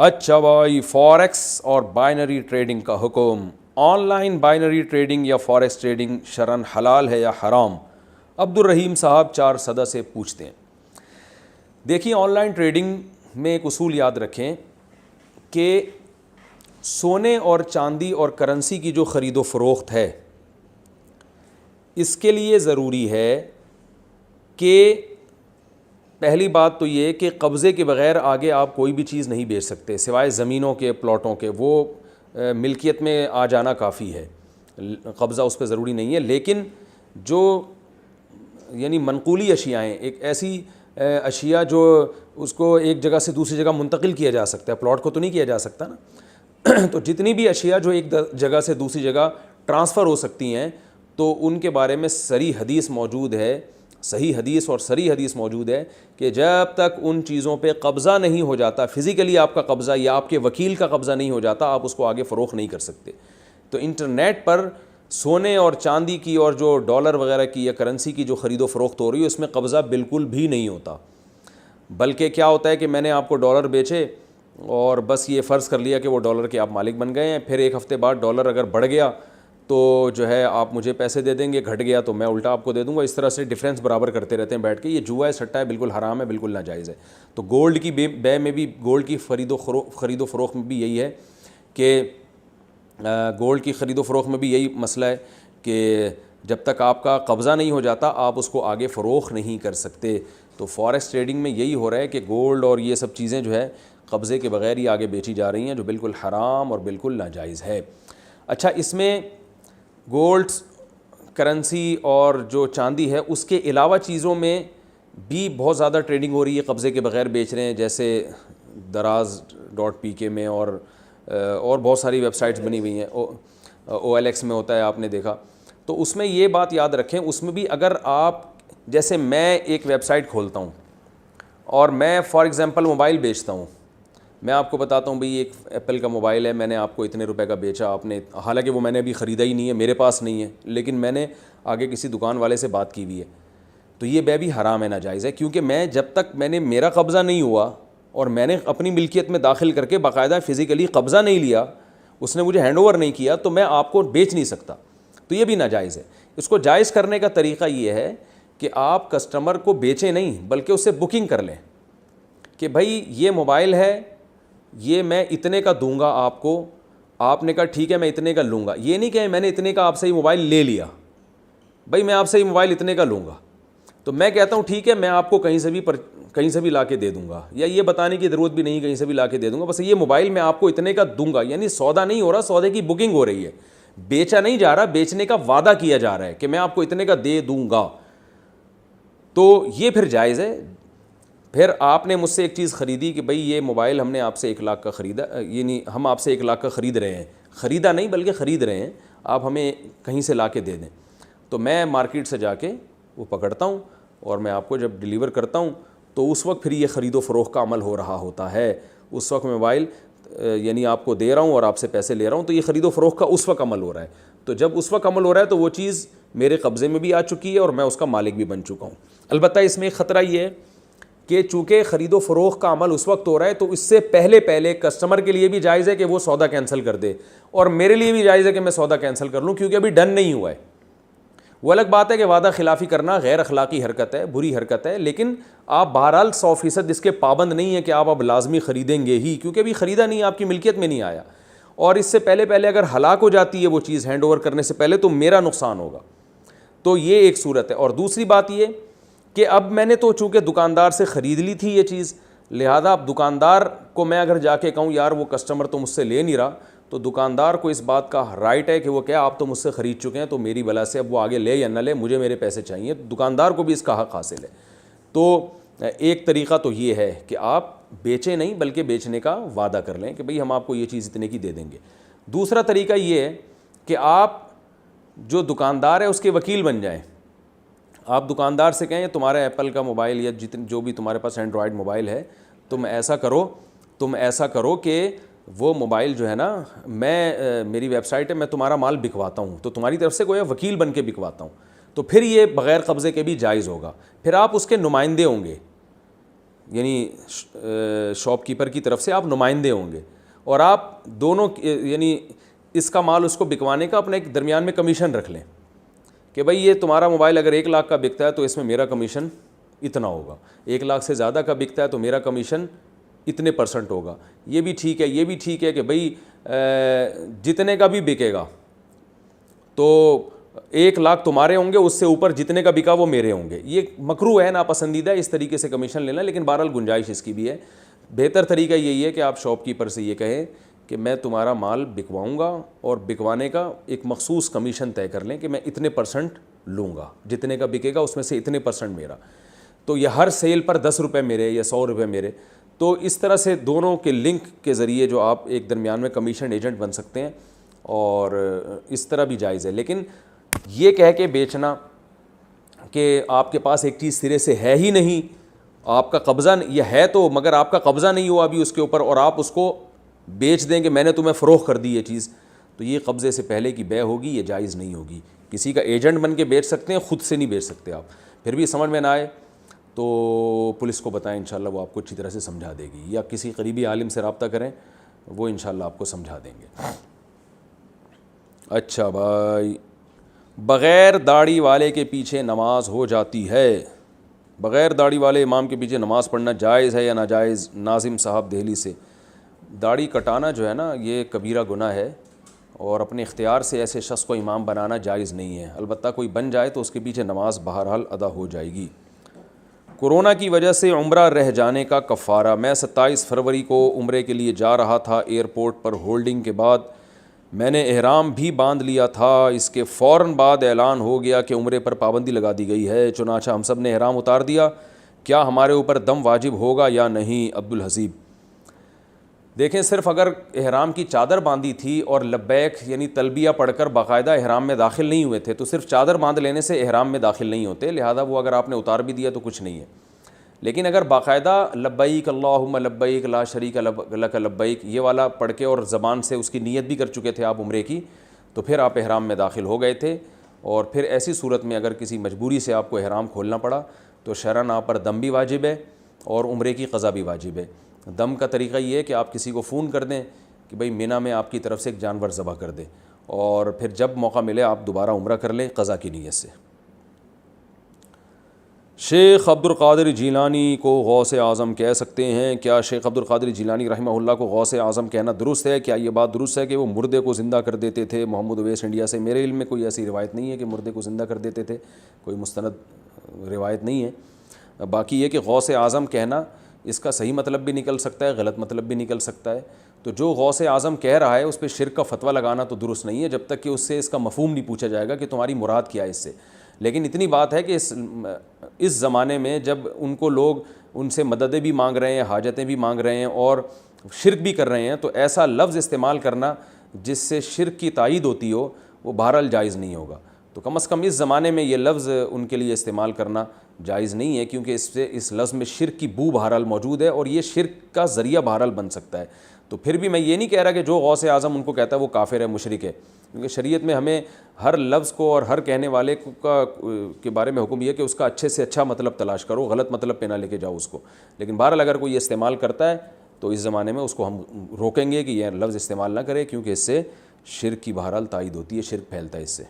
اچھا بھائی، فوریکس اور بائنری ٹریڈنگ کا حکم. آن لائن بائنری ٹریڈنگ یا فوریکس ٹریڈنگ شرعاً حلال ہے یا حرام؟ عبد الرحیم صاحب 4 صدہ سے پوچھتے ہیں. دیکھیے، آن لائن ٹریڈنگ میں ایک اصول یاد رکھیں کہ سونے اور چاندی اور کرنسی کی جو خرید و فروخت ہے، اس کے لیے ضروری ہے کہ پہلی بات تو یہ کہ قبضے کے بغیر آگے آپ کوئی بھی چیز نہیں بیچ سکتے سوائے زمینوں کے، پلاٹوں کے. وہ ملکیت میں آ جانا کافی ہے، قبضہ اس پہ ضروری نہیں ہے. لیکن جو یعنی منقولی اشیاء ہیں، ایک ایسی اشیاء جو اس کو ایک جگہ سے دوسری جگہ منتقل کیا جا سکتا ہے، پلاٹ کو تو نہیں کیا جا سکتا نا. تو جتنی بھی اشیاء جو ایک جگہ سے دوسری جگہ ٹرانسفر ہو سکتی ہیں، تو ان کے بارے میں صریح حدیث موجود ہے، صحیح حدیث اور صریح حدیث موجود ہے کہ جب تک ان چیزوں پہ قبضہ نہیں ہو جاتا، فزیکلی آپ کا قبضہ یا آپ کے وکیل کا قبضہ نہیں ہو جاتا، آپ اس کو آگے فروخت نہیں کر سکتے. تو انٹرنیٹ پر سونے اور چاندی کی اور جو ڈالر وغیرہ کی یا کرنسی کی جو خرید و فروخت ہو رہی ہے، اس میں قبضہ بالکل بھی نہیں ہوتا. بلکہ کیا ہوتا ہے کہ میں نے آپ کو ڈالر بیچے اور بس یہ فرض کر لیا کہ وہ ڈالر کے آپ مالک بن گئے ہیں. پھر ایک ہفتے بعد ڈالر اگر بڑھ گیا تو جو ہے آپ مجھے پیسے دے دیں گے، گھٹ گیا تو میں الٹا آپ کو دے دوں گا. اس طرح سے ڈفرینس برابر کرتے رہتے ہیں بیٹھ کے. یہ جوا ہے، سٹا ہے، بالکل حرام ہے، بالکل ناجائز ہے. تو گولڈ کی بے میں بھی، گولڈ کی خرید و فروخت میں بھی یہی ہے کہ گولڈ کی خرید و فروخت میں بھی یہی مسئلہ ہے کہ جب تک آپ کا قبضہ نہیں ہو جاتا آپ اس کو آگے فروخت نہیں کر سکتے. تو فوریکس ٹریڈنگ میں یہی ہو رہا ہے کہ گولڈ اور یہ سب چیزیں جو ہے قبضے کے بغیر ہی آگے بیچی جا رہی ہیں، جو بالکل حرام اور بالکل ناجائز ہے. اچھا، اس میں گولڈ، کرنسی اور جو چاندی ہے، اس کے علاوہ چیزوں میں بھی بہت زیادہ ٹریڈنگ ہو رہی ہے، قبضے کے بغیر بیچ رہے ہیں. جیسے دراز.pk میں اور بہت ساری ویب سائٹس بنی ہوئی ہیں. OLX میں ہوتا ہے، آپ نے دیکھا. تو اس میں یہ بات یاد رکھیں، اس میں بھی اگر آپ، جیسے میں ایک ویب سائٹ کھولتا ہوں اور میں فار ایگزامپل موبائل بیچتا ہوں، میں آپ کو بتاتا ہوں بھئی ایک ایپل کا موبائل ہے، میں نے آپ کو اتنے روپے کا بیچا. آپ نے، حالانکہ وہ میں نے ابھی خریدا ہی نہیں ہے، میرے پاس نہیں ہے، لیکن میں نے آگے کسی دکان والے سے بات کی ہوئی ہے. تو یہ بے بھی حرام ہے، ناجائز ہے. کیونکہ میں جب تک میرا قبضہ نہیں ہوا اور میں نے اپنی ملکیت میں داخل کر کے باقاعدہ فزیکلی قبضہ نہیں لیا، اس نے مجھے ہینڈ اوور نہیں کیا، تو میں آپ کو بیچ نہیں سکتا. تو یہ بھی ناجائز ہے. اس کو جائز کرنے کا طریقہ یہ ہے کہ آپ کسٹمر کو بیچیں نہیں، بلکہ اس سے بکنگ کر لیں کہ بھائی یہ موبائل ہے، یہ میں اتنے کا دوں گا آپ کو. آپ نے کہا ٹھیک ہے میں اتنے کا لوں گا. یہ نہیں کہ میں نے اتنے کا آپ سے یہ موبائل لے لیا، بھائی میں آپ سے یہ موبائل اتنے کا لوں گا، تو میں کہتا ہوں ٹھیک ہے میں آپ کو کہیں سے بھی لا کے دے دوں گا، یا یہ بتانے کی ضرورت بھی نہیں، کہیں سے بھی لا کے دے دوں گا، بس یہ موبائل میں آپ کو اتنے کا دوں گا. یعنی سودا نہیں ہو رہا، سودے کی بکنگ ہو رہی ہے، بیچا نہیں جا رہا، بیچنے کا وعدہ کیا جا رہا ہے کہ میں آپ کو اتنے کا دے دوں گا. تو یہ پھر جائز ہے. پھر آپ نے مجھ سے ایک چیز خریدی کہ بھئی یہ موبائل ہم نے آپ سے 1 لاکھ کا خریدا، یعنی ہم آپ سے 1 لاکھ کا خرید رہے ہیں، خریدا نہیں بلکہ خرید رہے ہیں، آپ ہمیں کہیں سے لا کے دے دیں. تو میں مارکیٹ سے جا کے وہ پکڑتا ہوں اور میں آپ کو جب ڈیلیور کرتا ہوں تو اس وقت پھر یہ خرید و فروخت کا عمل ہو رہا ہوتا ہے. اس وقت موبائل یعنی آپ کو دے رہا ہوں اور آپ سے پیسے لے رہا ہوں، تو یہ خرید و فروخت کا اس وقت عمل ہو رہا ہے. تو جب اس وقت عمل ہو رہا ہے تو وہ چیز میرے قبضے میں بھی آ چکی ہے اور میں اس کا مالک بھی بن چکا ہوں. البتہ اس میں ایک خطرہ یہ ہے کہ چونکہ خرید و فروخت کا عمل اس وقت ہو رہا ہے، تو اس سے پہلے کسٹمر کے لیے بھی جائز ہے کہ وہ سودا کینسل کر دے، اور میرے لیے بھی جائز ہے کہ میں سودا کینسل کر لوں، کیونکہ ابھی ڈن نہیں ہوا ہے. وہ الگ بات ہے کہ وعدہ خلافی کرنا غیر اخلاقی حرکت ہے، بری حرکت ہے، لیکن آپ بہرحال 100% اس کے پابند نہیں ہیں کہ آپ اب لازمی خریدیں گے ہی، کیونکہ ابھی خریدا نہیں، آپ کی ملکیت میں نہیں آیا. اور اس سے پہلے اگر ہلاک ہو جاتی ہے وہ چیز ہینڈ اوور کرنے سے پہلے، تو میرا نقصان ہوگا. تو یہ ایک صورت ہے. اور دوسری بات یہ کہ اب میں نے تو چونکہ دکاندار سے خرید لی تھی یہ چیز، لہذا اب دکاندار کو میں اگر جا کے کہوں یار وہ کسٹمر تو مجھ سے لے نہیں رہا، تو دکاندار کو اس بات کا رائٹ ہے کہ وہ کیا آپ تو مجھ سے خرید چکے ہیں، تو میری بلا سے اب وہ آگے لے یا نہ لے، مجھے میرے پیسے چاہیے. دکاندار کو بھی اس کا حق حاصل ہے. تو ایک طریقہ تو یہ ہے کہ آپ بیچیں نہیں بلکہ بیچنے کا وعدہ کر لیں کہ بھئی ہم آپ کو یہ چیز اتنے کی دے دیں گے. دوسرا طریقہ یہ ہے کہ آپ جو دکاندار ہے اس کے وکیل بن جائیں. آپ دکاندار سے کہیں تمہارا ایپل کا موبائل یا جو بھی تمہارے پاس اینڈرائڈ موبائل ہے، تم ایسا کرو کہ وہ موبائل جو ہے نا، میری ویب سائٹ ہے، میں تمہارا مال بکواتا ہوں، تو تمہاری طرف سے کوئی وکیل بن کے بکواتا ہوں. تو پھر یہ بغیر قبضے کے بھی جائز ہوگا. پھر آپ اس کے نمائندے ہوں گے، یعنی شاپ کیپر کی طرف سے آپ نمائندے ہوں گے, اور آپ دونوں یعنی اس کا مال اس کو بکوانے کا اپنا ایک درمیان میں کمیشن رکھ لیں کہ بھائی یہ تمہارا موبائل اگر 1 لاکھ کا بکتا ہے تو اس میں میرا کمیشن اتنا ہوگا, 1 لاکھ سے زیادہ کا بکتا ہے تو میرا کمیشن اتنے % ہوگا. یہ بھی ٹھیک ہے, یہ بھی ٹھیک ہے کہ بھئی جتنے کا بھی بکے گا تو 1 لاکھ تمہارے ہوں گے, اس سے اوپر جتنے کا بکا وہ میرے ہوں گے. یہ مکروہ ہے, ناپسندیدہ ہے اس طریقے سے کمیشن لینا, لیکن بہرحال گنجائش اس کی بھی ہے. بہتر طریقہ یہی ہے کہ آپ شاپ کیپر سے یہ کہیں کہ میں تمہارا مال بکواؤں گا اور بکوانے کا ایک مخصوص کمیشن طے کر لیں کہ میں اتنے % لوں گا, جتنے کا بکے گا اس میں سے اتنے % میرا. تو یہ ہر سیل پر 10 روپے میرے یا 100 روپے میرے. تو اس طرح سے دونوں کے لنک کے ذریعے جو آپ ایک درمیان میں کمیشن ایجنٹ بن سکتے ہیں, اور اس طرح بھی جائز ہے. لیکن یہ کہہ کے بیچنا کہ آپ کے پاس ایک چیز سرے سے ہے ہی نہیں, آپ کا قبضہ یہ ہے تو مگر آپ کا قبضہ نہیں ہوا ابھی اس کے اوپر, اور آپ اس کو بیچ دیں کہ میں نے تمہیں فروخت کر دی یہ چیز, تو یہ قبضے سے پہلے کی بیع ہوگی, یہ جائز نہیں ہوگی. کسی کا ایجنٹ بن کے بیچ سکتے ہیں, خود سے نہیں بیچ سکتے آپ. پھر بھی سمجھ میں نہ آئے تو پولیس کو بتائیں, انشاءاللہ وہ آپ کو اچھی طرح سے سمجھا دے گی, یا کسی قریبی عالم سے رابطہ کریں, وہ انشاءاللہ آپ کو سمجھا دیں گے. اچھا بھائی, بغیر داڑھی والے کے پیچھے نماز ہو جاتی ہے, بغیر داڑھی والے امام کے پیچھے نماز پڑھنا جائز ہے یا ناجائز؟ ناظم صاحب دہلی سے. داڑھی کٹانا جو ہے نا یہ کبیرہ گناہ ہے, اور اپنے اختیار سے ایسے شخص کو امام بنانا جائز نہیں ہے. البتہ کوئی بن جائے تو اس کے پیچھے نماز بہرحال ادا ہو جائے گی. کورونا کی وجہ سے عمرہ رہ جانے کا کفارہ. میں 27 فروری کو عمرے کے لیے جا رہا تھا, ایئرپورٹ پر ہولڈنگ کے بعد میں نے احرام بھی باندھ لیا تھا. اس کے فوراً بعد اعلان ہو گیا کہ عمرے پر پابندی لگا دی گئی ہے, چنانچہ ہم سب نے احرام اتار دیا. کیا ہمارے اوپر دم واجب ہوگا یا نہیں؟ عبدالحسیب. دیکھیں, صرف اگر احرام کی چادر باندھی تھی اور لبیک یعنی تلبیہ پڑھ کر باقاعدہ احرام میں داخل نہیں ہوئے تھے, تو صرف چادر باندھ لینے سے احرام میں داخل نہیں ہوتے, لہذا وہ اگر آپ نے اتار بھی دیا تو کچھ نہیں ہے. لیکن اگر باقاعدہ لبیک اللہم لبیک لا شریک لک لبیک یہ والا پڑھ کے اور زبان سے اس کی نیت بھی کر چکے تھے آپ عمرے کی, تو پھر آپ احرام میں داخل ہو گئے تھے. اور پھر ایسی صورت میں اگر کسی مجبوری سے آپ کو احرام کھولنا پڑا تو شرعاً آپ پر دم بھی واجب ہے اور عمرے کی قضا بھی واجب ہے. دم کا طریقہ یہ ہے کہ آپ کسی کو فون کر دیں کہ بھئی مینا میں آپ کی طرف سے ایک جانور ذبح کر دیں, اور پھر جب موقع ملے آپ دوبارہ عمرہ کر لیں قضا کی نیت سے. شیخ عبد القادر جیلانی کو غوث اعظم کہہ سکتے ہیں کیا؟ شیخ عبد القادر جیلانی رحمہ اللہ کو غوث اعظم کہنا درست ہے؟ کیا یہ بات درست ہے کہ وہ مردے کو زندہ کر دیتے تھے؟ محمد اویس انڈیا سے. میرے علم میں کوئی ایسی روایت نہیں ہے کہ مردے کو زندہ کر دیتے تھے, کوئی مستند روایت نہیں ہے. باقی یہ کہ غوث اعظم کہنا اس کا صحیح مطلب بھی نکل سکتا ہے, غلط مطلب بھی نکل سکتا ہے. تو جو غوث اعظم کہہ رہا ہے اس پہ شرک کا فتویٰ لگانا تو درست نہیں ہے جب تک کہ اس سے اس کا مفہوم نہیں پوچھا جائے گا کہ تمہاری مراد کیا ہے اس سے. لیکن اتنی بات ہے کہ اس زمانے میں جب ان کو لوگ ان سے مددیں بھی مانگ رہے ہیں, حاجتیں بھی مانگ رہے ہیں اور شرک بھی کر رہے ہیں, تو ایسا لفظ استعمال کرنا جس سے شرک کی تائید ہوتی ہو وہ بہرحال جائز نہیں ہوگا. تو کم از کم اس زمانے میں یہ لفظ ان کے لیے استعمال کرنا جائز نہیں ہے, کیونکہ اس سے اس لفظ میں شرک کی بو بہرحال موجود ہے اور یہ شرک کا ذریعہ بہرحال بن سکتا ہے. تو پھر بھی میں یہ نہیں کہہ رہا کہ جو غوث اعظم ان کو کہتا ہے وہ کافر ہے, مشرک ہے, کیونکہ شریعت میں ہمیں ہر لفظ کو اور ہر کہنے والے کے بارے میں حکم یہ کہ اس کا اچھے سے اچھا مطلب تلاش کرو, غلط مطلب پہ نہ لے کے جاؤ اس کو. لیکن بہرحال اگر کوئی یہ استعمال کرتا ہے تو اس زمانے میں اس کو ہم روکیں گے کہ یہ لفظ استعمال نہ کرے, کیونکہ اس سے شرک کی بہرحال تائید ہوتی ہے, شرک پھیلتا ہے اس سے.